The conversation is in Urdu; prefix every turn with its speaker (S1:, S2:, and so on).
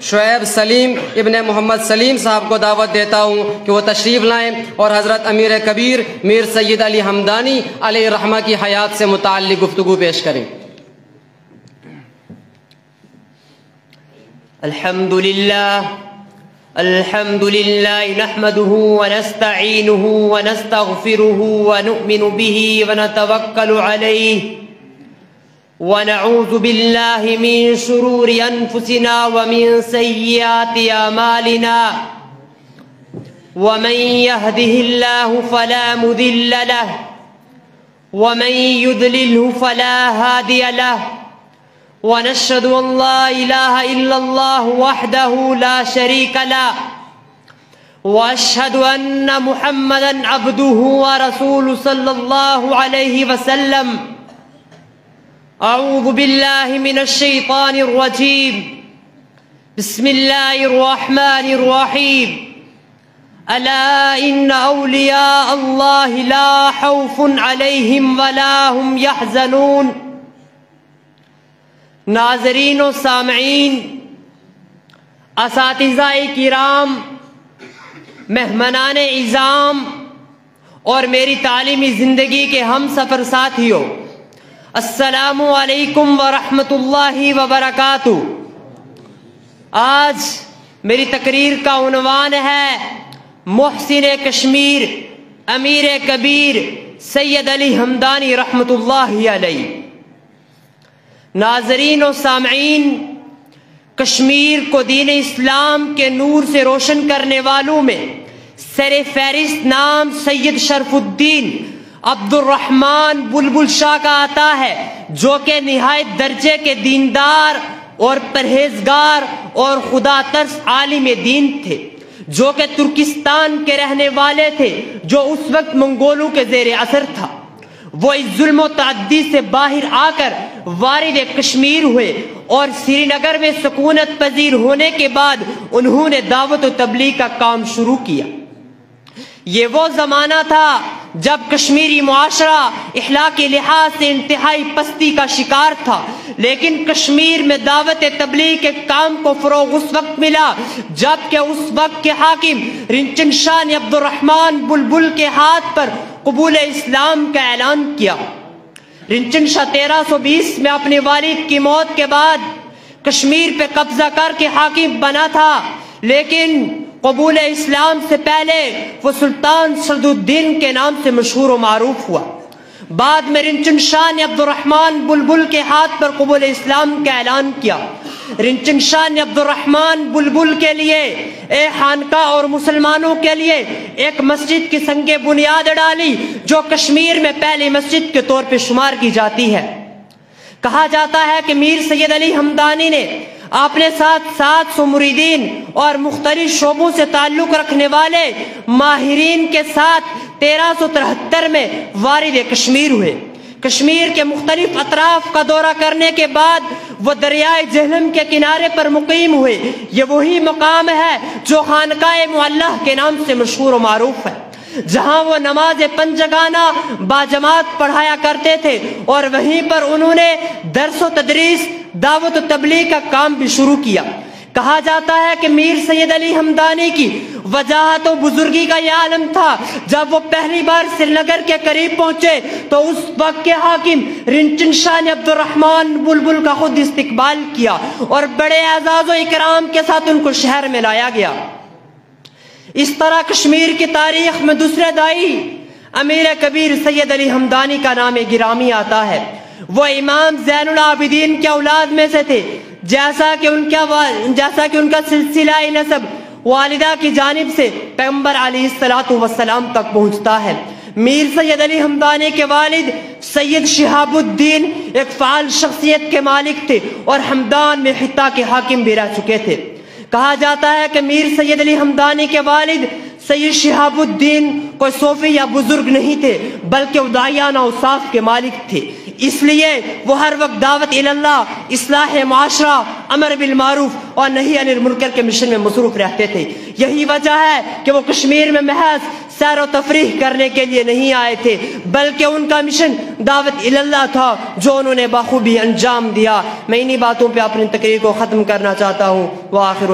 S1: شعیب سلیم ابن محمد سلیم صاحب کو دعوت دیتا ہوں کہ وہ تشریف لائیں اور حضرت امیر کبیر میر سید علی حمدانی علیہ الرحمہ کی حیات سے متعلق گفتگو پیش کریں۔
S2: الحمد لله نحمده ونستعينه ونستغفره ونؤمن به ونتوكل عليه ونعوذ بالله من شرور أنفسنا ومن سيئات أعمالنا ومن يهده الله فلا مضل له ومن يضلله فلا هادي له ونشهد أن لا إله إلا الله وحده لا شريك له وأشهد أن محمدا عبده ورسوله صلى الله عليه وسلم۔ أعوذ بالله من الشيطان الرجيم، بسم الله الرحمن الرحيم، ألا إن أولياء الله لا خوف عليهم ولا هم يحزنون۔ ناظرین و سامعین، اساتذہ کرام، مہمانان اعظام اور میری تعلیمی زندگی کے ہم سفر ساتھیوں، السلام علیکم ورحمۃ اللہ وبرکاتہ۔ آج میری تقریر کا عنوان ہے محسن کشمیر امیر کبیر سید علی حمدانی رحمۃ اللہ علیہ۔ ناظرین و سامعین، کشمیر کو دین اسلام کے نور سے روشن کرنے والوں میں سر فہرست نام سید شرف الدین عبد الرحمن بلبل شاہ کا آتا ہے، جو کہ نہایت درجے کے دیندار اور پرہیزگار اور خدا ترس عالم دین تھے، جو کہ ترکستان کے رہنے والے تھے، جو اس وقت منگولوں کے زیر اثر تھا۔ وہ اس ظلم و تعدی سے باہر آ کر وارد کشمیر ہوئے اور سری نگر میں سکونت پذیر ہونے کے بعد انہوں نے دعوت و تبلیغ کا کام شروع کیا۔ یہ وہ زمانہ تھا جب کشمیری معاشرہ اخلاقی لحاظ سے انتہائی پستی کا شکار تھا، لیکن کشمیر میں دعوت تبلیغ کے کام کو فروغ اس وقت ملا جب کہ اس وقت کے حاکم رنچن شاہ نے عبد الرحمن بلبل کے ہاتھ پر قبول اسلام کا اعلان کیا۔ رنچن شاہ 1320 میں اپنے والد کی موت کے بعد کشمیر پہ قبضہ کر کے حاکم بنا تھا، لیکن قبول اسلام سے پہلے وہ سلطان سعد الدین کے نام سے مشہور و معروف ہوا۔ بعد میں رنچن شاہ نے عبد الرحمن بلبل کے ہاتھ پر قبول اسلام کا اعلان کیا۔ رنچن شاہ نے عبد الرحمن بلبل کے لیے ایک خانقاہ اور مسلمانوں کے لیے ایک مسجد کی سنگ بنیاد ڈالی، جو کشمیر میں پہلی مسجد کے طور پہ شمار کی جاتی ہے۔ کہا جاتا ہے کہ میر سید علی حمدانی نے اپنے ساتھ 700 مریدین اور مختلف شعبوں سے تعلق رکھنے والے ماہرین کے ساتھ 1373 میں وارد کشمیر ہوئے۔ کشمیر کے مختلف اطراف کا دورہ کرنے کے بعد وہ دریائے جہلم کے کنارے پر مقیم ہوئے۔ یہ وہی مقام ہے جو خانقاہ معلّہ کے نام سے مشہور و معروف ہے، جہاں وہ نماز پنجگانہ باجماعت پڑھایا کرتے تھے، اور وہیں پر انہوں نے درس و تدریس، دعوت و تبلیغ کا کام بھی شروع کیا۔ کہا جاتا ہے کہ میر سید علی حمدانی کی وجاہت و بزرگی کا یہ عالم تھا، جب وہ پہلی بار سری نگر کے قریب پہنچے تو اس وقت کے حاکم رنچن شاہ نے عبد الرحمن بلبل کا خود استقبال کیا اور بڑے اعزاز و اکرام کے ساتھ ان کو شہر میں لایا گیا۔ اس طرح کشمیر کی تاریخ میں دوسرے دائی امیر کبیر سید علی حمدانی کا نام گرامی آتا ہے۔ وہ امام زین العابدین کے اولاد میں سے تھے، جیسا کہ ان کا سلسلہ نسب والدہ کی جانب سے پیغمبر علیہ السلام تک پہنچتا ہے۔ میر سید علی حمدانی کے والد سید شہاب الدین ایک فعال شخصیت کے مالک تھے اور حمدان میں خطہ کے حاکم بھی رہ چکے تھے۔ کہا جاتا ہے کہ میر سید علی حمدانی کے والد سید شہاب الدین کوئی صوفی یا بزرگ نہیں تھے، بلکہ ادائیانہ اوصاف کے مالک تھے۔ اس لیے وہ ہر وقت دعوت اللہ، اصلاح معاشرہ، امر بالمعروف اور نہی عن المنکر کے مشن میں مصروف رہتے تھے۔ یہی وجہ ہے کہ وہ کشمیر میں محض سیر و تفریح کرنے کے لیے نہیں آئے تھے، بلکہ ان کا مشن دعوت اللہ تھا جو انہوں نے بخوبی انجام دیا۔ میں انہی باتوں پہ اپنی تقریر کو ختم کرنا چاہتا ہوں۔ وآخر